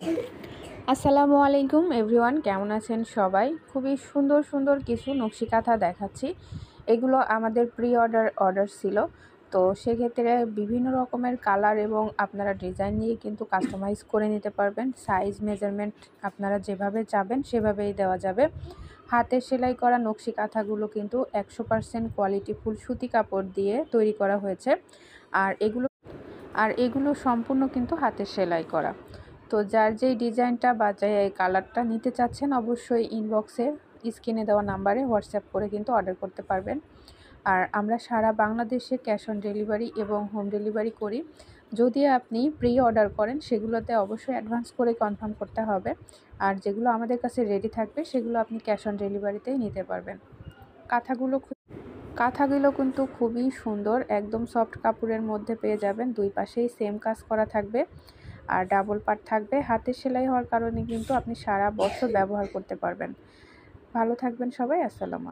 আসসালামু আলাইকুম এভরিওয়ান, কেমন আছেন সবাই? খুবই সুন্দর সুন্দর কিছু নকশি কাঁথা দেখাচ্ছি। এগুলো আমাদের প্রি অর্ডার ছিল। তো সেক্ষেত্রে বিভিন্ন রকমের কালার এবং আপনারা ডিজাইন নিয়ে কিন্তু কাস্টমাইজ করে নিতে পারবেন। সাইজ মেজারমেন্ট আপনারা যেভাবে চাবেন সেভাবেই দেওয়া যাবে। হাতে সেলাই করা নকশি কাঁথাগুলো কিন্তু 100% কোয়ালিটিফুল সুতি কাপড় দিয়ে তৈরি করা হয়েছে। আর এগুলো সম্পূর্ণ কিন্তু হাতে সেলাই করা। তো যার যেই ডিজাইনটা বা যে কালারটা নিতে চাচ্ছেন অবশ্যই ইনবক্সে স্ক্রিনে দেওয়া নাম্বারে হোয়াটসঅ্যাপ করে কিন্তু অর্ডার করতে পারবেন। আর আমরা সারা বাংলাদেশে ক্যাশ অন ডেলিভারি এবং হোম ডেলিভারি করি। যদি আপনি প্রি অর্ডার করেন সেগুলোতে অবশ্যই অ্যাডভান্স করে কনফার্ম করতে হবে। আর যেগুলো আমাদের কাছে রেডি থাকবে সেগুলো আপনি ক্যাশ অন ডেলিভারিতেই নিতে পারবেন। কাঁথাগুলো কিন্তু খুবই সুন্দর, একদম সফট কাপড়ের মধ্যে পেয়ে যাবেন। দুই পাশেই সেম কাজ করা থাকবে আর ডাবল পার্ট থাকবে। হাতে সেলাই হওয়ার কারণে কিন্তু আপনি সারা বছর ব্যবহার করতে পারবেন। ভালো থাকবেন সবাই। আসসালামু আলাইকুম।